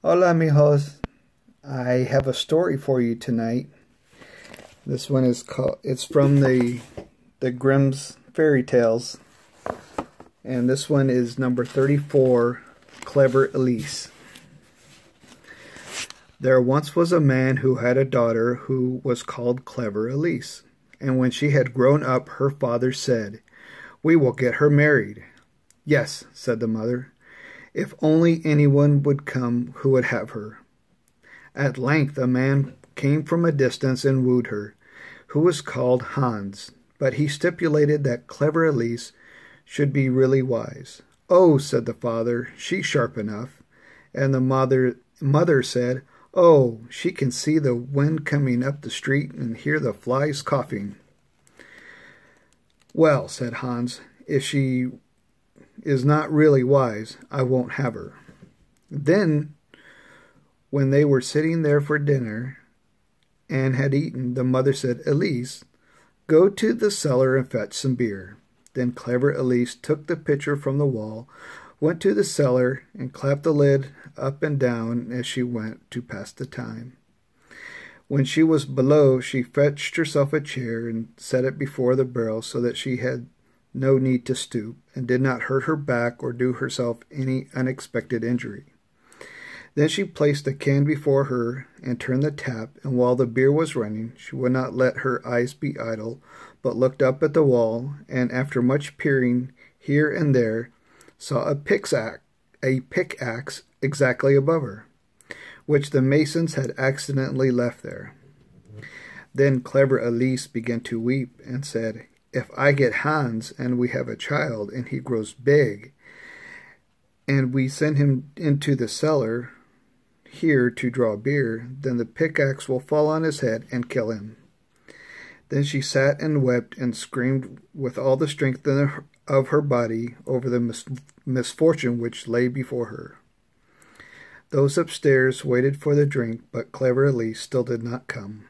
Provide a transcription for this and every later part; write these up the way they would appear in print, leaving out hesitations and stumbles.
Hola, mijos. I have a story for you tonight. This one is it's from the Grimm's fairy tales. And this one is number 34, Clever Elise. There once was a man who had a daughter who was called Clever Elise. And when she had grown up, her father said, "We will get her married." "Yes," said the mother, "if only anyone would come who would have her." At length a man came from a distance and wooed her, who was called Hans, but he stipulated that Clever Elise should be really wise. "Oh," said the father, "she's sharp enough." And the mother said, "Oh, she can see the wind coming up the street and hear the flies coughing." "Well," said Hans, "if she is not really wise, I won't have her." Then, when they were sitting there for dinner and had eaten, the mother said, "Elise, go to the cellar and fetch some beer." Then Clever Elise took the pitcher from the wall, went to the cellar, and clapped the lid up and down as she went to pass the time. When she was below, she fetched herself a chair and set it before the barrel so that she had no need to stoop, and did not hurt her back or do herself any unexpected injury. Then she placed the can before her and turned the tap, and while the beer was running, she would not let her eyes be idle, but looked up at the wall, and after much peering here and there, saw a pickaxe exactly above her, which the masons had accidentally left there. Then Clever Elise began to weep and said, "If I get Hans and we have a child and he grows big, and we send him into the cellar here to draw beer, then the pickaxe will fall on his head and kill him." Then she sat and wept and screamed with all the strength of her body over the misfortune which lay before her. Those upstairs waited for the drink, but Clever Elise still did not come.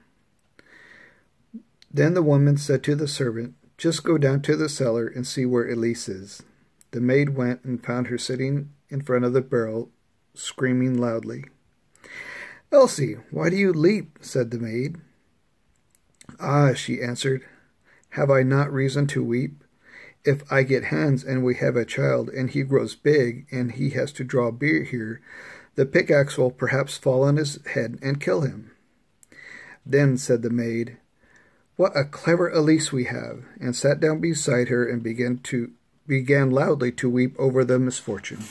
Then the woman said to the servant, "Just go down to the cellar and see where Elise is." The maid went and found her sitting in front of the barrel, screaming loudly. "Elsie, why do you leap?" said the maid. "Ah," she answered, "have I not reason to weep? If I get Hans and we have a child, and he grows big, and he has to draw beer here, the pickaxe will perhaps fall on his head and kill him." Then said the maid, "What a clever Elise we have," and sat down beside her and began loudly to weep over the misfortune.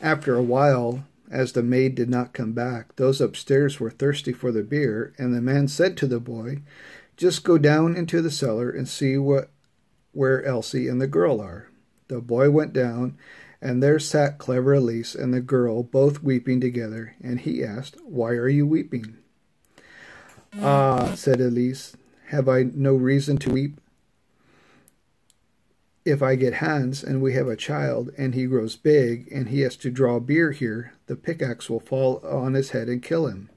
After a while, as the maid did not come back, those upstairs were thirsty for the beer, and the man said to the boy, "Just go down into the cellar and see where Elsie and the girl are." The boy went down, and there sat Clever Elise and the girl both weeping together, and he asked, "Why are you weeping?" "Ah," said Elise, "have I no reason to weep? If I get Hans and we have a child, and he grows big, and he has to draw beer here, the pickaxe will fall on his head and kill him."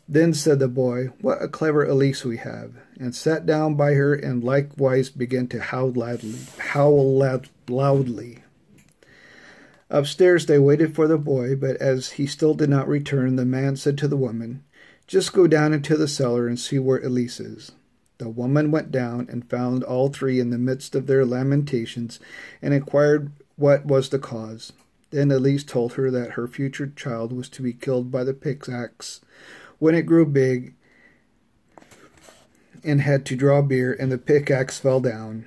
Then said the boy, "What a clever Elise we have," and sat down by her and likewise began to howl loudly. Upstairs they waited for the boy, but as he still did not return, the man said to the woman, "Just go down into the cellar and see where Elise is." The woman went down and found all three in the midst of their lamentations, and inquired what was the cause. Then Elise told her that her future child was to be killed by the pickaxe when it grew big and had to draw beer, and the pickaxe fell down.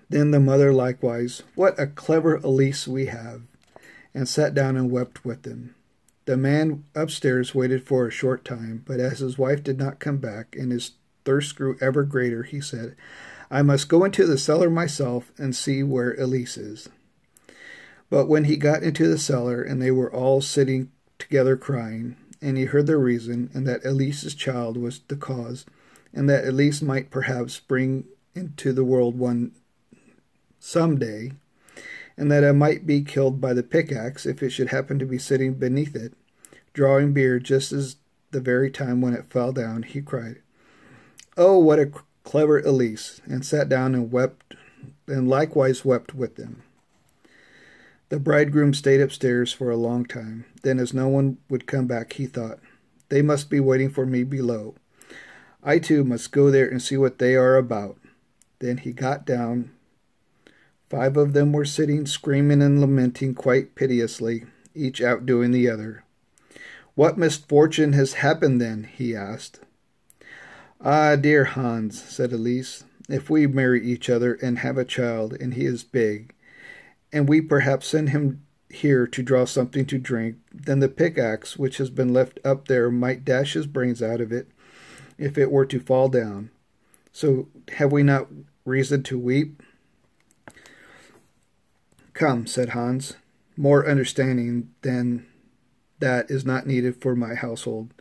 Then the mother likewise, "What a clever Elise we have," and sat down and wept with them. The man upstairs waited for a short time, but as his wife did not come back, and his thirst grew ever greater, he said, "I must go into the cellar myself and see where Elise is." But when he got into the cellar, and they were all sitting together crying, and he heard the reason, and that Elise's child was the cause, and that Elise might perhaps bring into the world one some day, and that it might be killed by the pickaxe if it should happen to be sitting beneath it, drawing beer just as the very time when it fell down, he cried, "Oh, what a clever Elise," and sat down and wept, and likewise wept with them. The bridegroom stayed upstairs for a long time. Then, as no one would come back, he thought, "They must be waiting for me below. I too must go there and see what they are about." Then he got down. 5 of them were sitting, screaming and lamenting quite piteously, each outdoing the other. "What misfortune has happened then?" he asked. "Ah, dear Hans," said Elise, "if we marry each other and have a child, and he is big, and we perhaps send him here to draw something to drink, then the pickaxe which has been left up there might dash his brains out of it if it were to fall down. So have we not reason to weep?" "Come," said Hans, "more understanding than that is not needed for my household.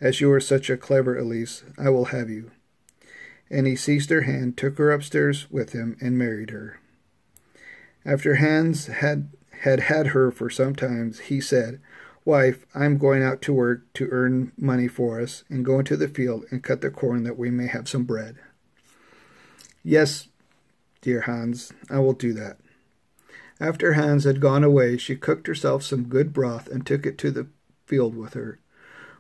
As you are such a clever Elise, I will have you." And he seized her hand, took her upstairs with him, and married her. After Hans had her for some time, he said, "Wife, I am going out to work to earn money for us, and go into the field and cut the corn that we may have some bread." "Yes, dear Hans, I will do that." After Hans had gone away, she cooked herself some good broth and took it to the field with her.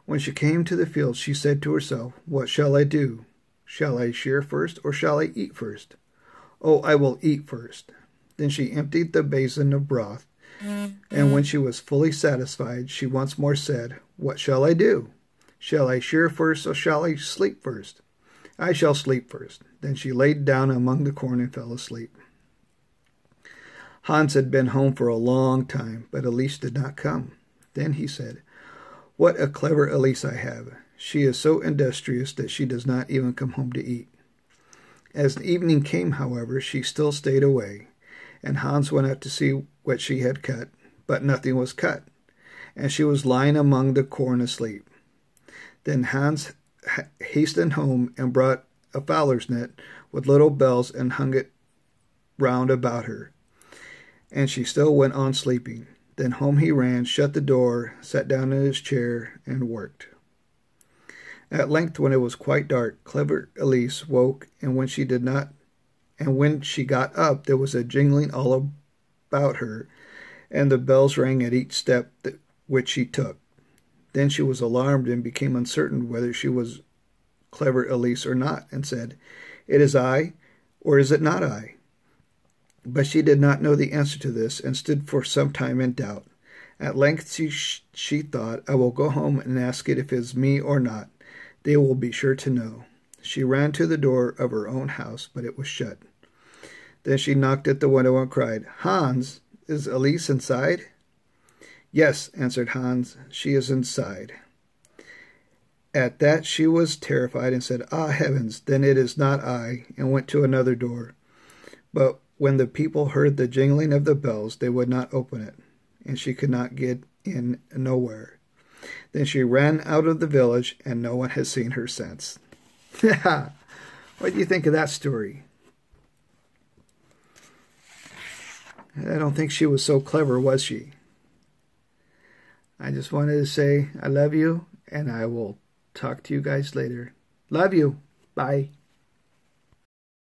When she came to the field, she said to herself, "What shall I do? Shall I shear first, or shall I eat first? Oh, I will eat first." Then she emptied the basin of broth, and when she was fully satisfied, she once more said, "What shall I do? Shall I shear first, or shall I sleep first? I shall sleep first." Then she laid down among the corn and fell asleep. Hans had been home for a long time, but Elise did not come. Then he said, "What a clever Elise I have. She is so industrious that she does not even come home to eat." As the evening came, however, she still stayed away, and Hans went out to see what she had cut, but nothing was cut, and she was lying among the corn asleep. Then Hans hastened home and brought a fowler's net with little bells and hung it round about her, and she still went on sleeping. Then home he ran, shut the door, sat down in his chair, and worked. At length, when it was quite dark, clever Elise woke, and when she got up, there was a jingling all about her, and the bells rang at each step which she took. Then she was alarmed and became uncertain whether she was clever Elise or not, and said, "It is I, or is it not I?" But she did not know the answer to this, and stood for some time in doubt. At length she thought, "I will go home and ask it if it is me or not. They will be sure to know." She ran to the door of her own house, but it was shut. Then she knocked at the window and cried, "Hans, is Elise inside?" "Yes," answered Hans, "she is inside." At that she was terrified and said, "Ah, heavens, then it is not I," and went to another door. But when the people heard the jingling of the bells, they would not open it, and she could not get in nowhere. Then she ran out of the village, and no one has seen her since. What do you think of that story? I don't think she was so clever, was she? I just wanted to say I love you, and I will talk to you guys later. Love you. Bye.